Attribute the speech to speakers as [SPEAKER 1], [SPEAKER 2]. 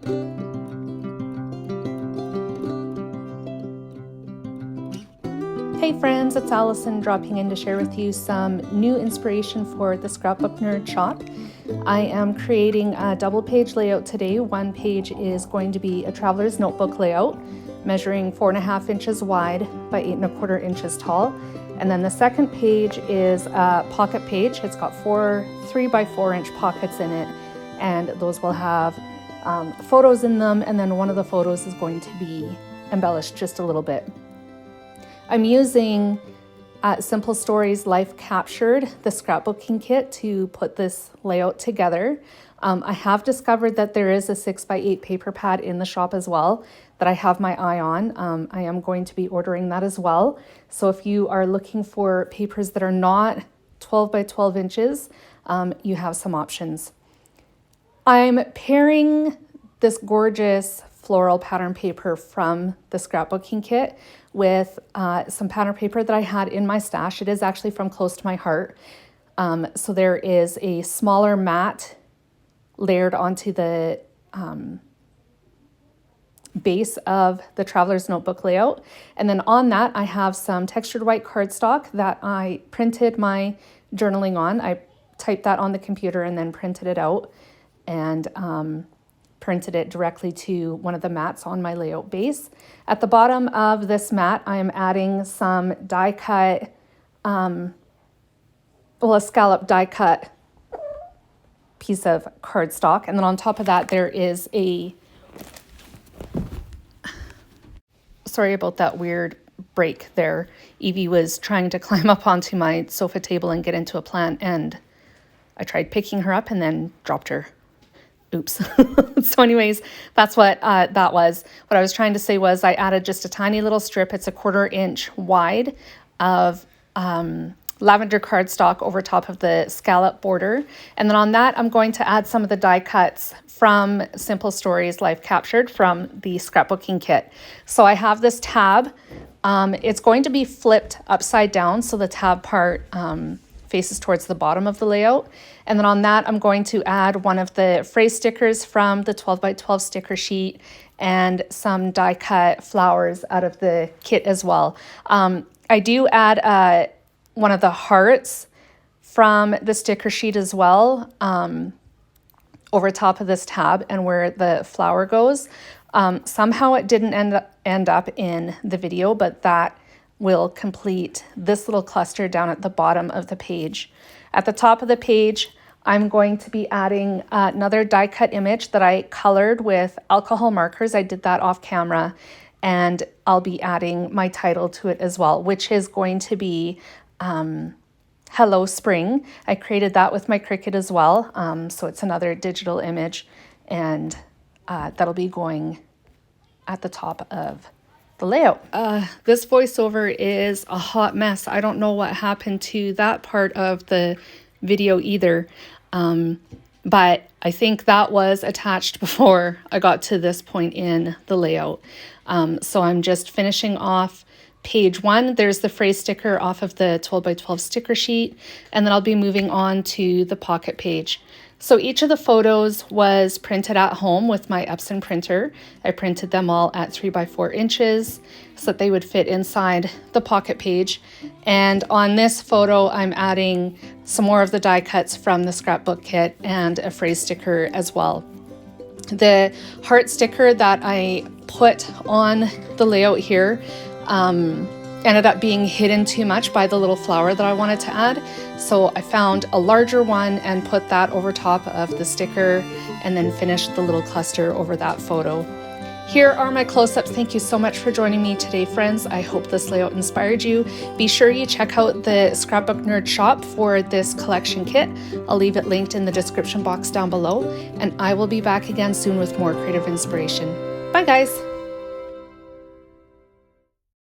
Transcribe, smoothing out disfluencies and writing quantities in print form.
[SPEAKER 1] Hey friends, it's Allison dropping in to share with you some new inspiration for the Scrapbook Nerd shop. I am creating a double page layout today. One page is going to be a traveler's notebook layout, measuring 4.5 inches wide by 8.25 inches tall. And then the second page is a pocket page. It's got 4 3x4 inch pockets in it, and those will have photos in them, and then one of the photos is going to be embellished just a little bit. I'm using Simple Stories Life Captured, the scrapbooking kit, to put this layout together. I have discovered that there is a 6x8 paper pad in the shop as well that I have my eye on. I am going to be ordering that as well. So if you are looking for papers that are not 12 by 12 inches, you have some options. I'm pairing this gorgeous floral pattern paper from the scrapbooking kit with some pattern paper that I had in my stash. It is actually from Close to My Heart. So there is a smaller mat layered onto the base of the traveler's notebook layout. And then on that, I have some textured white cardstock that I printed my journaling on. I typed that on the computer and then printed it out and printed it directly to one of the mats on my layout base. At the bottom of this mat, I am adding some die cut, a scallop die cut piece of cardstock. And then on top of that, there is sorry about that weird break there. Evie was trying to climb up onto my sofa table and get into a plant, and I tried picking her up and then dropped her. Oops. So anyways, that's what that was. What I was trying to say was I added just a tiny little strip. It's a 1/4 inch wide of lavender cardstock over top of the scallop border. And then on that, I'm going to add some of the die cuts from Simple Stories Life Captured from the scrapbooking kit. So I have this tab. It's going to be flipped upside down, so the tab part faces towards the bottom of the layout. And then on that, I'm going to add one of the phrase stickers from the 12 by 12 sticker sheet and some die cut flowers out of the kit as well. I do add one of the hearts from the sticker sheet as well over top of this tab and where the flower goes. Somehow it didn't end up in the video, but that will complete this little cluster down at the bottom of the page. At the top of the page, I'm going to be adding another die cut image that I colored with alcohol markers. I did that off camera, and I'll be adding my title to it as well, which is going to be Hello Spring. I created that with my Cricut as well. So it's another digital image, and that'll be going at the top of the layout. This voiceover is a hot mess. I don't know what happened to that part of the video either, but I think that was attached before I got to this point in the layout. So I'm just finishing off page 1. There's the phrase sticker off of the 12 by 12 sticker sheet, and then I'll be moving on to the pocket page. So each of the photos was printed at home with my Epson printer. I printed them all at 3x4 inches so that they would fit inside the pocket page. And on this photo, I'm adding some more of the die cuts from the scrapbook kit and a phrase sticker as well. The heart sticker that I put on the layout here ended up being hidden too much by the little flower that I wanted to add. So I found a larger one and put that over top of the sticker and then finished the little cluster over that photo. Here are my close-ups. Thank you so much for joining me today, friends. I hope this layout inspired you. Be sure you check out the Scrapbook Nerd shop for this collection kit. I'll leave it linked in the description box down below, and I will be back again soon with more creative inspiration. Bye, guys.